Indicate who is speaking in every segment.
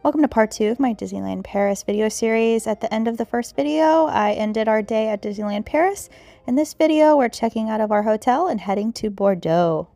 Speaker 1: Welcome to part 2 of my Disneyland Paris video series. At the end of the first video, I ended our day at Disneyland Paris. In this video, we're checking out of our hotel and heading to Bordeaux.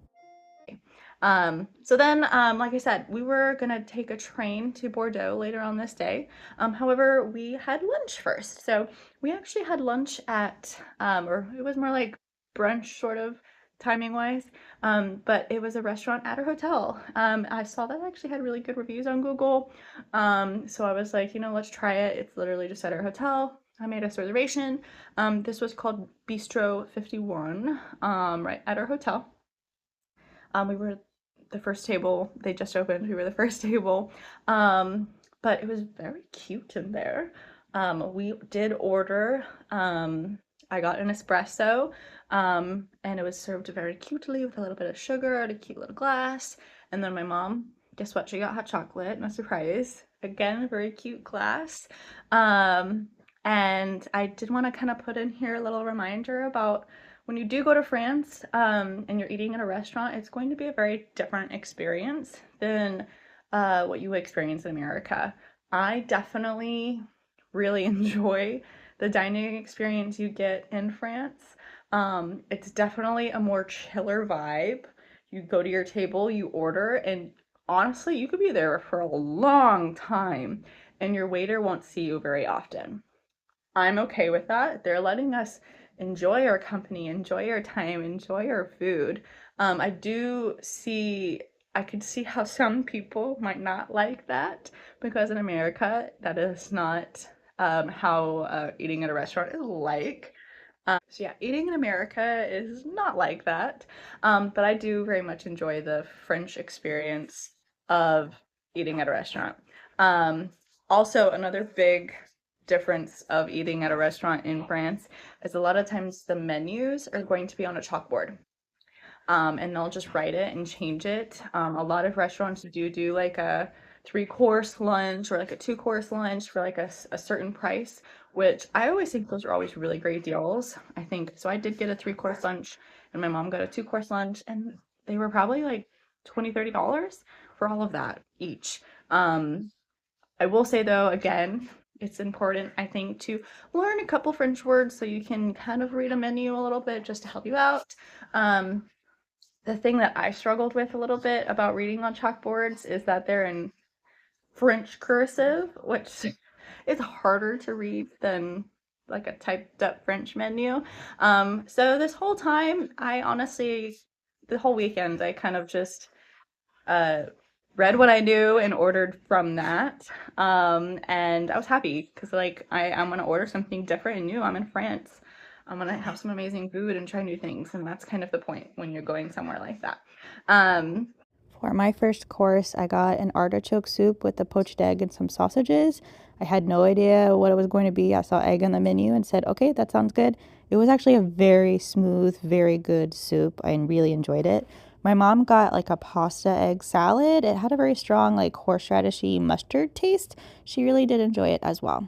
Speaker 2: Like I said, we were gonna take a train to Bordeaux later on this day. However, we had lunch first. So we actually had lunch at, or it was more like brunch sort of timing wise, but it was a restaurant at our hotel. I saw that actually had really good reviews on Google. So I was like, let's try it. It's literally just at our hotel. I made us a reservation. This was called Bistro 51, right at our hotel. We were the first table. They just opened. We were the first table. But it was very cute in there. We did order. I got an espresso, and it was served very cutely with a little bit of sugar and a cute little glass. And then my mom, guess what? She got hot chocolate. No surprise. Again, a very cute glass. And I did want to kind of put in here a little reminder about when you do go to France, and you're eating in a restaurant, it's going to be a very different experience than what you would experience in America. I definitely really enjoy the dining experience you get in France. It's definitely a more chiller vibe. You go to your table, you order, and honestly, you could be there for a long time, and your waiter won't see you very often. I'm okay with that. They're letting us enjoy our company, enjoy our time, enjoy our food. I do see, I could see how some people might not like that because in America, that is not how eating at a restaurant is like. So yeah, eating in America is not like that. But I do very much enjoy the French experience of eating at a restaurant. Um, Also, another big difference of eating at a restaurant in France is a lot of times the menus are going to be on a chalkboard. And they'll just write it and change it. A lot of restaurants do like a three-course lunch or like a two-course lunch for like a certain price, which I always think those are always really great deals. I think so. I did get a three-course lunch, and my mom got a two-course lunch, and they were probably like $20-30 for all of that each. Um, I will say though, again, it's important, I think, to learn a couple French words so you can kind of read a menu a little bit just to help you out. Um, the thing that I struggled with a little bit about reading on chalkboards is that they're in French cursive, which is harder to read than like a typed up French menu. So this whole time, I honestly, the whole weekend, I kind of just uh, read what I knew and ordered from that. And I was happy because like I'm gonna order something different and new. I'm in France. I'm gonna have some amazing food and try new things, and that's kind of the point when you're going somewhere like that. Um,
Speaker 1: For my first course, I got an artichoke soup with a poached egg and some sausages. I had no idea what it was going to be. I saw egg on the menu and said, okay, that sounds good. It was actually a very smooth, very good soup. I really enjoyed it. My mom got like a pasta egg salad. It had a very strong, like horseradishy mustard taste. She really did enjoy it as well.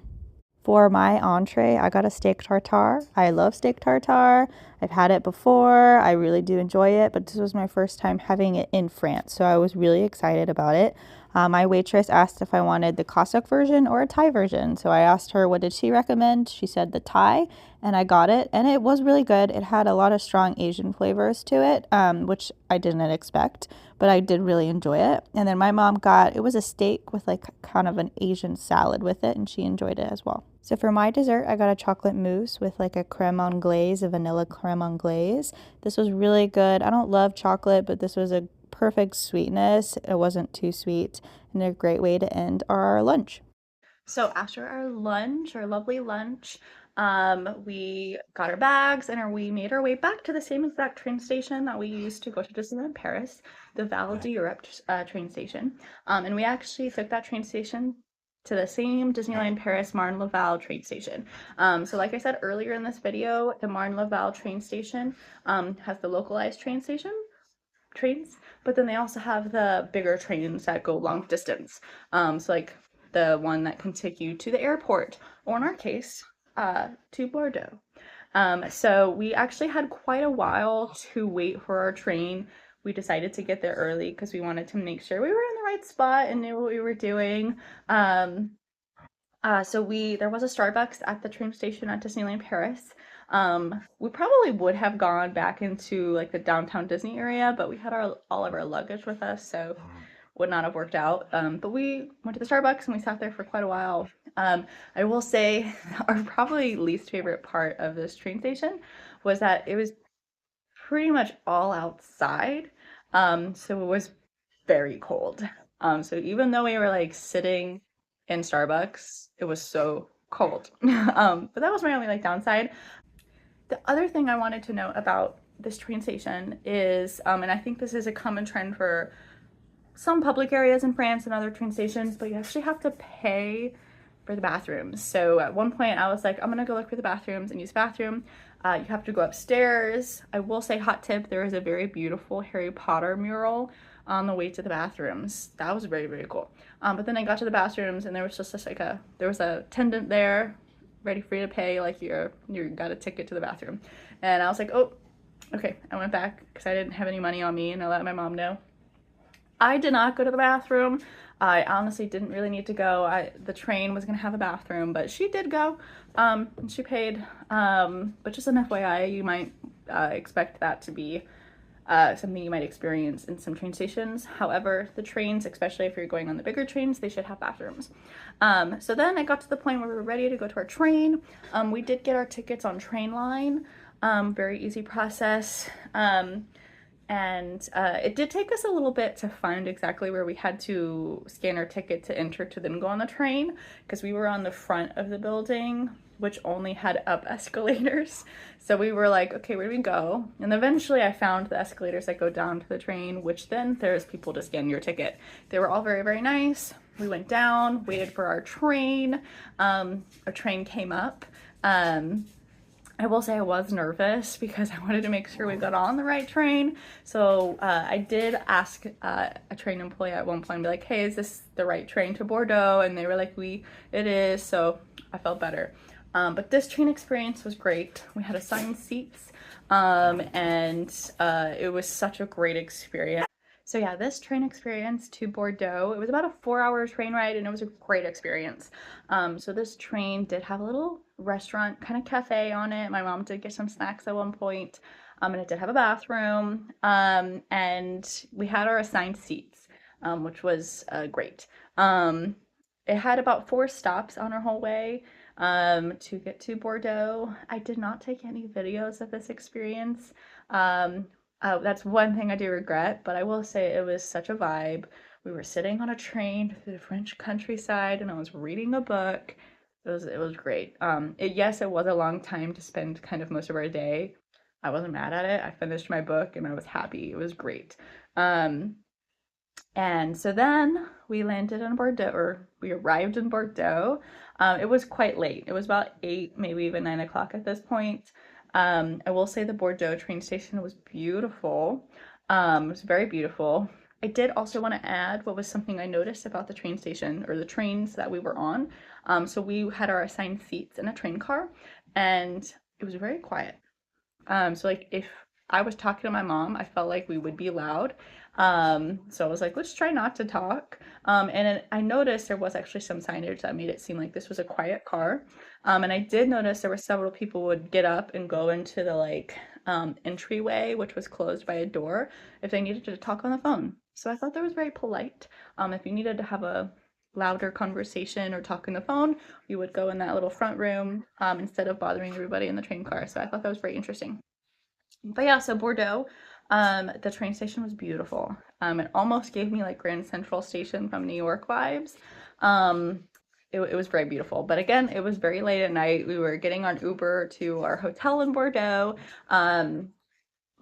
Speaker 1: For my entree, I got a steak tartare. I love steak tartare. I've had it before. I really do enjoy it, but this was my first time having it in France, so I was really excited about it. My waitress asked if I wanted the Cossack version or a Thai version, so I asked her what did she recommend. She said the Thai, and I got it, and it was really good. It had a lot of strong Asian flavors to it, which I didn't expect, but I did really enjoy it. And then my mom got, it was a steak with like kind of an Asian salad with it, and she enjoyed it as well. So for my dessert, I got a chocolate mousse with like a creme anglaise, a vanilla creme anglaise. This was really good. I don't love chocolate, but this was a perfect sweetness. It wasn't too sweet, and a great way to end our lunch.
Speaker 2: so after our lunch, our lovely lunch, we got our bags and we made our way back to the same exact train station that we used to go to Disneyland Paris, the Val d'Europe train station. And we actually took that train station to the same Disneyland Paris Marne-Laval train station. So like I said earlier in this video, the Marne-Laval train station has the localized trains, but then they also have the bigger trains that go long distance. So like the one that can take you to the airport, or in our case, to Bordeaux. So we actually had quite a while to wait for our train. We decided to get there early because we wanted to make sure we were in the good spot and knew what we were doing. Um, there was a Starbucks at the train station at Disneyland Paris. We probably would have gone back into like the downtown Disney area, but we had all of our luggage with us, so would not have worked out. But we went to the Starbucks and we sat there for quite a while. I will say our probably least favorite part of this train station was that it was pretty much all outside. So it was very cold. So even though we were like sitting in Starbucks, it was so cold. But that was my only like downside. The other thing I wanted to note about this train station is, and I think this is a common trend for some public areas in France and other train stations, but you actually have to pay for the bathrooms. So at one point I was like, I'm gonna go look for the bathrooms and use the bathroom. You have to go upstairs. I will say, hot tip, there is a very beautiful Harry Potter mural on the way to the bathrooms. That was very, very cool. But then I got to the bathrooms and there was just like there was a attendant there ready for you to pay, like you got a ticket to the bathroom. And I was like, oh, okay. I went back because I didn't have any money on me and I let my mom know. I did not go to the bathroom. I honestly didn't really need to go. The train was gonna have a bathroom, but she did go. And she paid. But just an FYI, you might expect that to be something you might experience in some train stations. However, the trains, especially if you're going on the bigger trains, they should have bathrooms. So then I got to the point where we were ready to go to our train. We did get our tickets on Trainline. Very easy process. And it did take us a little bit to find exactly where we had to scan our ticket to enter to then go on the train, because we were on the front of the building, which only had up escalators. So we were like, okay, where do we go? And eventually I found the escalators that go down to the train, which then there's people to scan your ticket. They were all very, very nice. We went down, waited for our train. Our train came up. I will say I was nervous because I wanted to make sure we got on the right train. So I did ask a train employee at one point, and be like, hey, is this the right train to Bordeaux? And they were like, it is. So I felt better. But this train experience was great. We had assigned seats, and it was such a great experience. So yeah, this train experience to Bordeaux, it was about a 4-hour train ride and it was a great experience. So this train did have a little restaurant, kind of cafe on it. My mom did get some snacks at one point, and it did have a bathroom, and we had our assigned seats, which was great. It had about 4 stops on our whole way to get to Bordeaux. I did not take any videos of this experience. That's one thing I do regret, but I will say it was such a vibe. We were sitting on a train through the French countryside and I was reading a book. It was great. Yes, it was a long time to spend kind of most of our day. I wasn't mad at it. I finished my book and I was happy. It was great. And so then we landed in Bordeaux, or we arrived in Bordeaux. It was quite late. It was about 8, maybe even 9 o'clock at this point. I will say the Bordeaux train station was beautiful. It was very beautiful. I did also want to add what was something I noticed about the train station, or the trains that we were on. So we had our assigned seats in a train car and it was very quiet. So like if I was talking to my mom, I felt like we would be loud. So I was like, let's try not to talk. And I noticed there was actually some signage that made it seem like this was a quiet car. And I did notice there were several people would get up and go into the entryway, which was closed by a door, if they needed to talk on the phone. So I thought that was very polite. If you needed to have a louder conversation or talk on the phone, you would go in that little front room instead of bothering everybody in the train car. So I thought that was very interesting. But yeah, so Bordeaux, the train station was beautiful. It almost gave me like Grand Central Station from New York vibes. It was very beautiful. But again, it was very late at night. We were getting on Uber to our hotel in Bordeaux.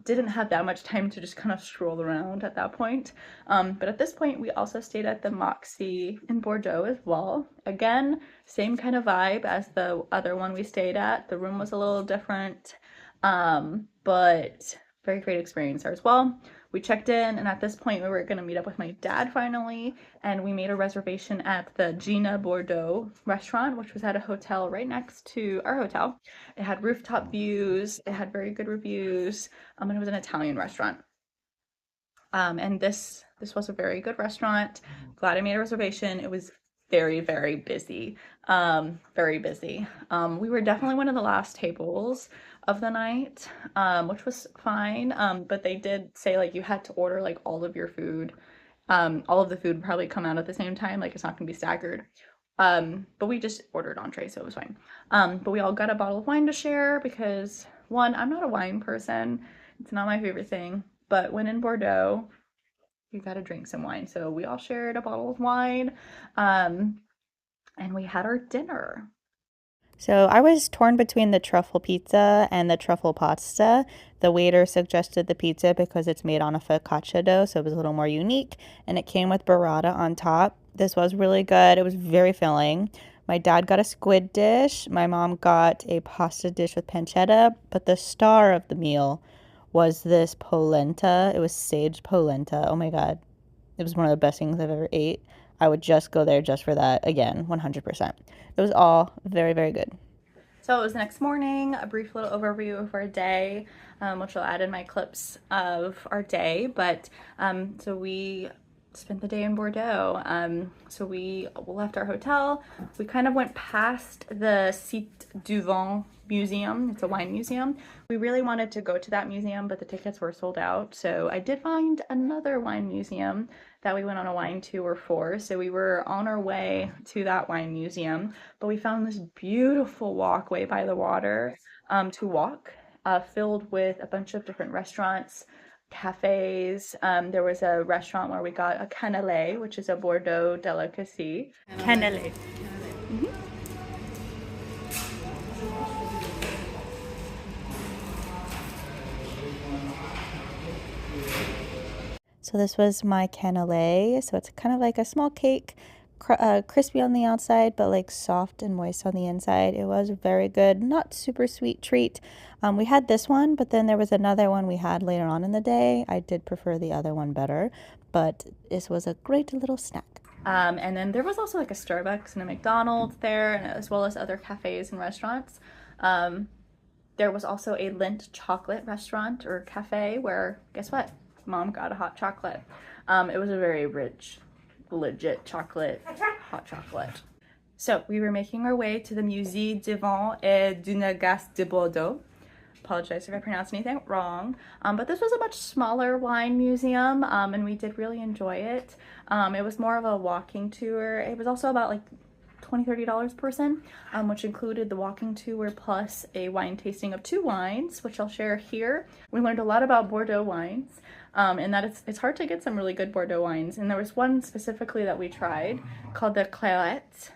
Speaker 2: Didn't have that much time to just kind of stroll around at that point. But at this point, we also stayed at the Moxie in Bordeaux as well. Again, same kind of vibe as the other one we stayed at. The room was a little different, but very great experience there as well. We checked in, and at this point, we were going to meet up with my dad finally, and we made a reservation at the Gina Bordeaux restaurant, which was at a hotel right next to our hotel. It had rooftop views, it had very good reviews, and it was an Italian restaurant. And this was a very good restaurant. Glad I made a reservation. It was very, very busy. Very busy. We were definitely one of the last tables of the night, which was fine. But they did say like you had to order like all of your food. All of the food would probably come out at the same time, like it's not gonna be staggered. But we just ordered entree, so it was fine. But we all got a bottle of wine to share because one, I'm not a wine person. It's not my favorite thing. But when in Bordeaux, you gotta drink some wine. So we all shared a bottle of wine, um, and we had our dinner.
Speaker 1: So I was torn between the truffle pizza and the truffle pasta. The waiter suggested the pizza because it's made on a focaccia dough, so it was a little more unique, and it came with burrata on top. This was really good. It was very filling. My dad got a squid dish. My mom got a pasta dish with pancetta, but the star of the meal was this polenta. It was sage polenta. Oh my God. It was one of the best things I've ever ate. I would just go there just for that again, 100%. It was all very, very good.
Speaker 2: So it was the next morning, a brief little overview of our day, which I'll add in my clips of our day. But so we spent the day in Bordeaux. So we left our hotel. We kind of went past the Site du Vin museum. It's a wine museum. We really wanted to go to that museum, but the tickets were sold out. So I did find another wine museum that we went on a wine tour for. So we were on our way to that wine museum, but we found this beautiful walkway by the water to walk, filled with a bunch of different restaurants, cafes. There was a restaurant where we got a cannelé, which is a Bordeaux delicacy. Cannelé.
Speaker 1: So this was my cannelé. So it's kind of like a small cake, crispy on the outside, but like soft and moist on the inside. It was very good, not super sweet treat. We had this one, but then there was another one we had later on in the day. I did prefer the other one better, but this was a great little snack.
Speaker 2: And then there was also like a Starbucks and a McDonald's there, and as well as other cafes and restaurants. There was also a Lindt chocolate restaurant or cafe where, guess what? Mom got a hot chocolate. It was a very rich, legit chocolate, hot chocolate. So we were making our way to the Musée du Vin et du Négoce de Bordeaux. Apologize if I pronounced anything wrong. But this was a much smaller wine museum, and we did really enjoy it. It was more of a walking tour. It was also about like $20-$30 per person, which included the walking tour plus a wine tasting of 2 wines, which I'll share here. We learned a lot about Bordeaux wines, and that it's hard to get some really good Bordeaux wines. And there was one specifically that we tried called the Clairette,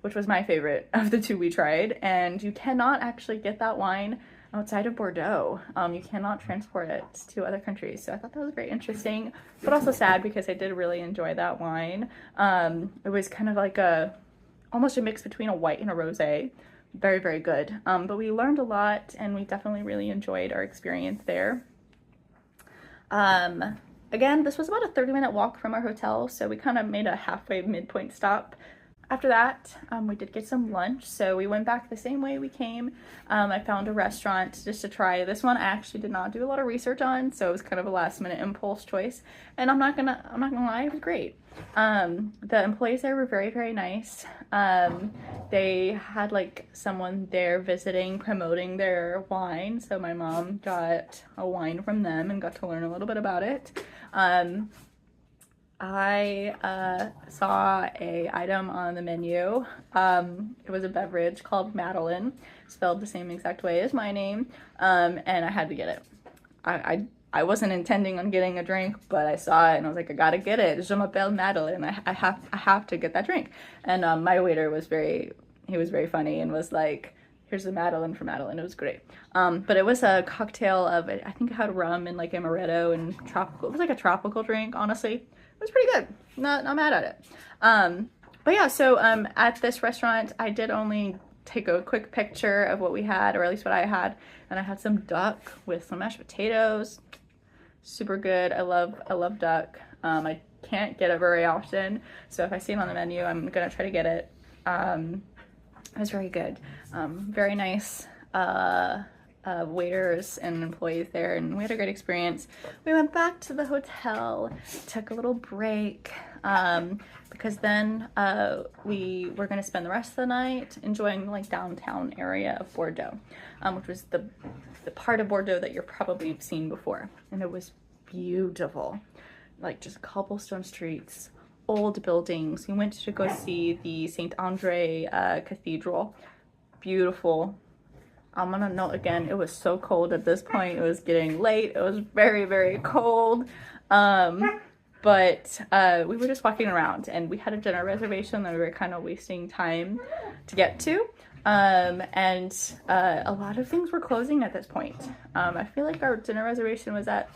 Speaker 2: which was my favorite of the 2 we tried. And you cannot actually get that wine outside of Bordeaux. You cannot transport it to other countries. So I thought that was very interesting, but also sad because I did really enjoy that wine. It was kind of like almost a mix between a white and a rosé. Very, very good. But we learned a lot, and we definitely really enjoyed our experience there. Again, this was about a 30-minute walk from our hotel, so we kind of made a halfway midpoint stop. After that, we did get some lunch, so we went back the same way we came. I found a restaurant just to try. This one I actually did not do a lot of research on, so it was kind of a last-minute impulse choice. And I'm not gonna lie, it was great. The employees there were very, very nice. They had like someone there visiting, promoting their wine, so my mom got a wine from them and got to learn a little bit about it. I saw a item on the menu. It was a beverage called Madeline, spelled the same exact way as my name, and I had to get it. I wasn't intending on getting a drink, but I saw it and I was like, I gotta get it. Je m'appelle Madeline. I have to get that drink. And my waiter was very funny and was like, here's the Madeline for Madeline. It was great. But it was a cocktail of, I think it had rum and like amaretto and tropical. It was like a tropical drink, honestly. It was pretty good. Not mad at it. But yeah, so at this restaurant, I did only take a quick picture of what we had, or at least what I had. And I had some duck with some mashed potatoes. Super good. I love duck. I can't get it very often, so if I see it on the menu, I'm gonna try to get it. It was very good. Very nice waiters and employees there, and we had a great experience. We went back to the hotel, took a little break, because then we were going to spend the rest of the night enjoying like downtown area of Bordeaux, which was the part of Bordeaux that you're probably seen before, and it was beautiful, like just cobblestone streets, old buildings. We went to go see the Saint Andre Cathedral. Beautiful. I'm gonna note again, it was so cold at this point. It was getting late. It was very, very cold. But we were just walking around, and we had a dinner reservation that we were kind of wasting time to get to. And a lot of things were closing at this point. I feel like our dinner reservation was at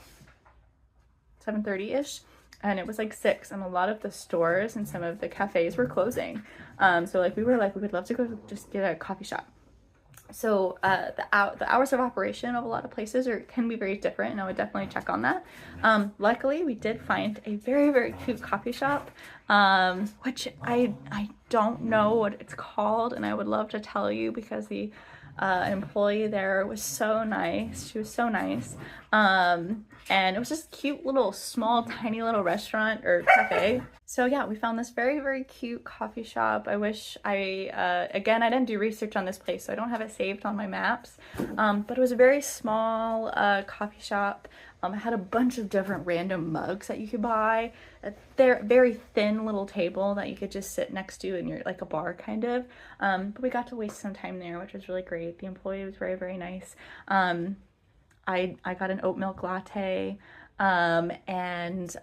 Speaker 2: 7:30-ish, and it was like 6, and a lot of the stores and some of the cafes were closing. So like we were like, we would love to go just get a coffee shop. So the hours of operation of a lot of places can be very different, and I would definitely check on that. Luckily, we did find a very, very cute coffee shop, which I don't know what it's called, and I would love to tell you because the employee there was so nice. She was so nice. And it was just a cute little small tiny little restaurant or cafe. So yeah, we found this very, very cute coffee shop. I wish again, I didn't do research on this place, so I don't have it saved on my maps. But it was a very small coffee shop. It had a bunch of different random mugs that you could buy. They're very thin little table that you could just sit next to in your like a bar kind of. But we got to waste some time there, which was really great. The employee was very, very nice. I got an oat milk latte, and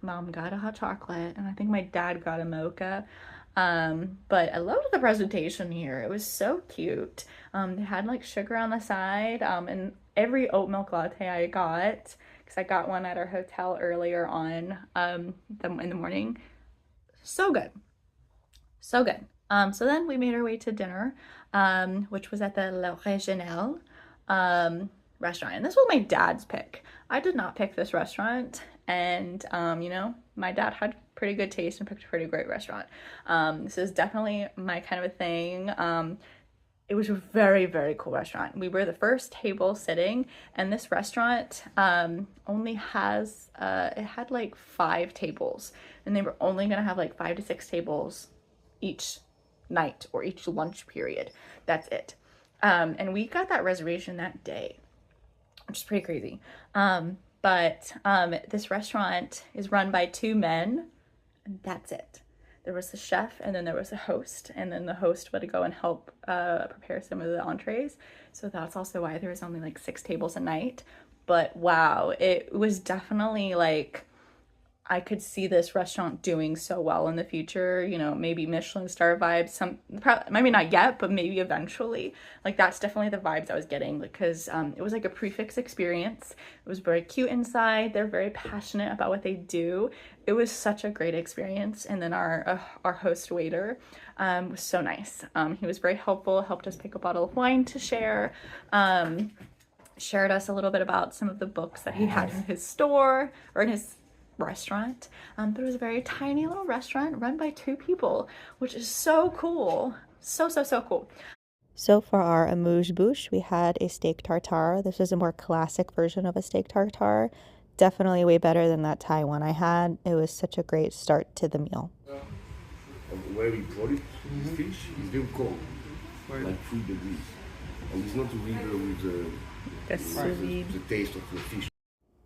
Speaker 2: Mom got a hot chocolate, and I think my dad got a mocha. But I loved the presentation here. It was so cute. They had like sugar on the side, and every oat milk latte I got, because I got one at our hotel earlier on in the morning. So good. So good. So then we made our way to dinner, which was at the Le Régional restaurant. And this was my dad's pick. I did not pick this restaurant. And, you know, my dad had pretty good taste and picked a pretty great restaurant. This is definitely my kind of a thing. It was a very, very cool restaurant. We were the first table sitting, and this restaurant only has, it had like 5 tables, and they were only gonna have like 5 to 6 tables each night or each lunch period. That's it. And we got that reservation that day, which is pretty crazy. But this restaurant is run by 2 men, and that's it. There was the chef, and then there was the host, and then the host would go and help prepare some of the entrees. So that's also why there was only like 6 tables a night. But wow, it was definitely like, I could see this restaurant doing so well in the future, you know, maybe Michelin star vibes, maybe not yet, but maybe eventually. Like that's definitely the vibes I was getting, because it was like a prefix experience. It was very cute inside. They're very passionate about what they do. It was such a great experience. And then our host waiter was so nice. He was very helpful, helped us pick a bottle of wine to share, shared us a little bit about some of the books that he had in his store or in his restaurant. But it was a very tiny little restaurant run by 2 people, which is so cool. So cool.
Speaker 1: So for our amuse-bouche, we had a steak tartare. This was a more classic version of a steak tartare. Definitely way better than that Thai one I had. It was such a great start to the meal.
Speaker 3: Where we brought it, this fish is very cold, like 3 degrees. And it's not really with the taste of the fish.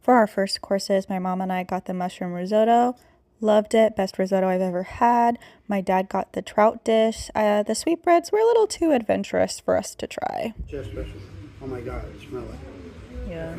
Speaker 1: For our first courses, my mom and I got the mushroom risotto. Loved it. Best risotto I've ever had. My dad got the trout dish. The sweetbreads were a little too adventurous for us to try.
Speaker 4: Just special. Oh my God, smell it.
Speaker 1: Yeah.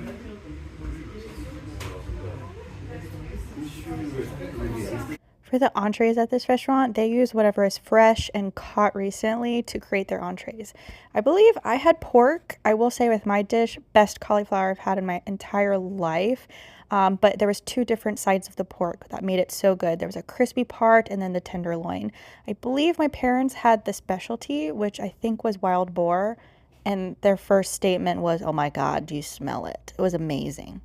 Speaker 1: For the entrees at this restaurant, they use whatever is fresh and caught recently to create their entrees. I believe I had pork. I will say with my dish, best cauliflower I've had in my entire life. But there was 2 different sides of the pork that made it so good. There was a crispy part and then the tenderloin. I believe my parents had the specialty, which I think was wild boar. And their first statement was, "Oh my God, do you smell it?" It was amazing.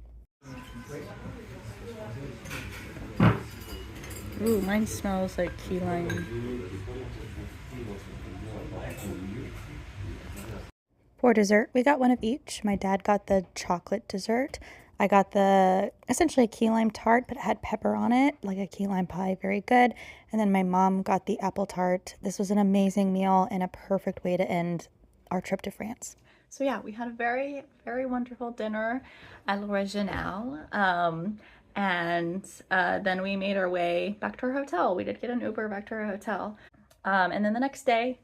Speaker 1: Ooh, mine smells like key lime. For dessert, we got one of each. My dad got the chocolate dessert. I got the essentially a key lime tart, but it had pepper on it, like a key lime pie, very good. And then my mom got the apple tart. This was an amazing meal and a perfect way to end our trip to France.
Speaker 2: So yeah, we had a very, very wonderful dinner at L'Original. And then we made our way back to our hotel. We did get an Uber back to our hotel. And then the next day,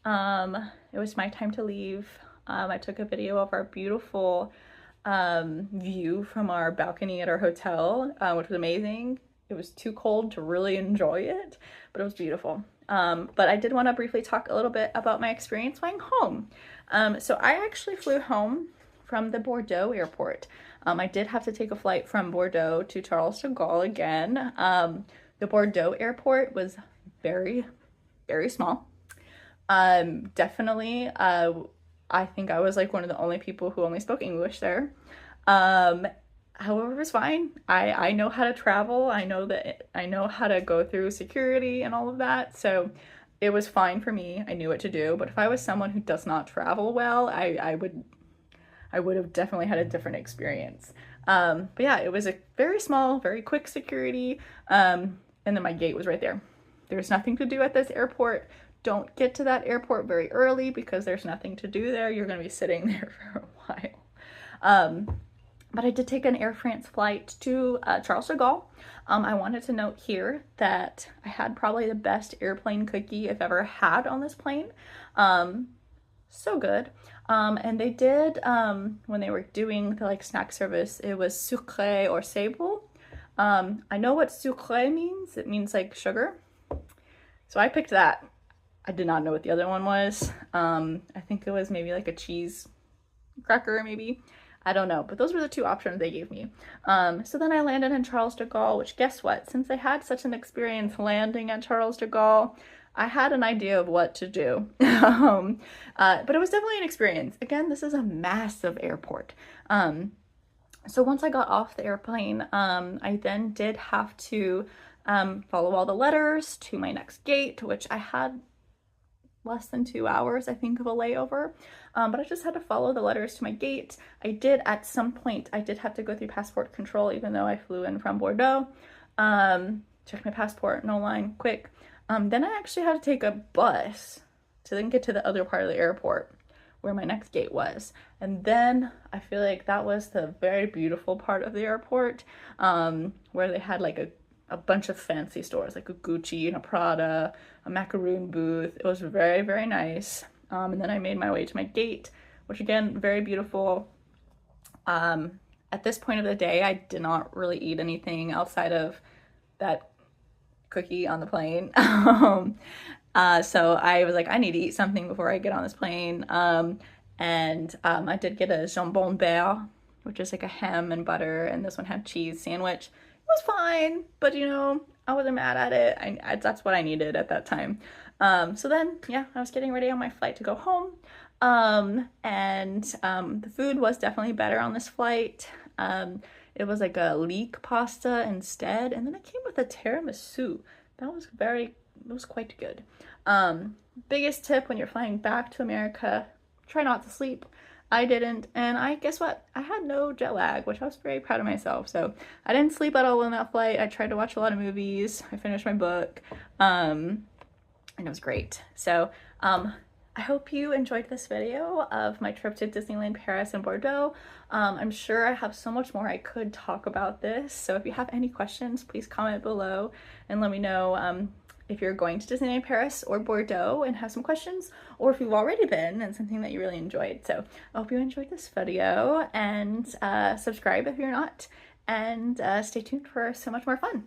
Speaker 2: it was my time to leave. I took a video of our beautiful view from our balcony at our hotel, which was amazing. It was too cold to really enjoy it, but it was beautiful. But I did want to briefly talk a little bit about my experience flying home. So I actually flew home from the Bordeaux Airport. I did have to take a flight from Bordeaux to Charles De Gaulle again. The Bordeaux Airport was very, very small. Definitely, I think I was like one of the only people who only spoke English there. However, it was fine. I know how to travel. I know how to go through security and all of that. So it was fine for me. I knew what to do. But if I was someone who does not travel well, I would have definitely had a different experience. But yeah, it was a very small, very quick security. And then my gate was right there. There's nothing to do at this airport. Don't get to that airport very early because there's nothing to do there. You're going to be sitting there for a while. But I did take an Air France flight to Charles de Gaulle. I wanted to note here that I had probably the best airplane cookie I've ever had on this plane. So good. And they did, when they were doing the like snack service, it was sucré or sable. I know what sucré means. It means like sugar. So I picked that. I did not know what the other one was. I think it was maybe like a cheese cracker, maybe. I don't know, but those were the two options they gave me. So then I landed in Charles de Gaulle, which guess what? Since I had such an experience landing at Charles de Gaulle, I had an idea of what to do. But it was definitely an experience. Again, this is a massive airport. So once I got off the airplane, I then did have to follow all the letters to my next gate, which I had less than 2 hours, I think, of a layover. But I just had to follow the letters to my gate. I did, at some point, I did have to go through passport control, even though I flew in from Bordeaux. Check my passport, no line, quick. Then I actually had to take a bus to then get to the other part of the airport where my next gate was. And then I feel like that was the very beautiful part of the airport, where they had like a bunch of fancy stores, like a Gucci and a Prada, a macaroon booth. It was very, very nice. And then I made my way to my gate, which again, very beautiful. At this point of the day, I did not really eat anything outside of that cookie on the plane. So I was like, I need to eat something before I get on this plane. And I did get a jambon beurre, which is like a ham and butter, and this one had cheese sandwich. It was fine, but you know, I wasn't mad at it. That's what I needed at that time. So then, yeah, I was getting ready on my flight to go home. The food was definitely better on this flight. It was like a leek pasta instead, and then it came with a tiramisu. That was quite good. Biggest tip when you're flying back to America, try not to sleep. I didn't, and guess what? I had no jet lag, which I was very proud of myself. So I didn't sleep at all on that flight. I tried to watch a lot of movies. I finished my book, and it was great. So I hope you enjoyed this video of my trip to Disneyland Paris and Bordeaux. I'm sure I have so much more I could talk about this. So if you have any questions, please comment below and let me know if you're going to Disneyland Paris or Bordeaux and have some questions, or if you've already been and something that you really enjoyed. So I hope you enjoyed this video, and subscribe if you're not, and stay tuned for so much more fun.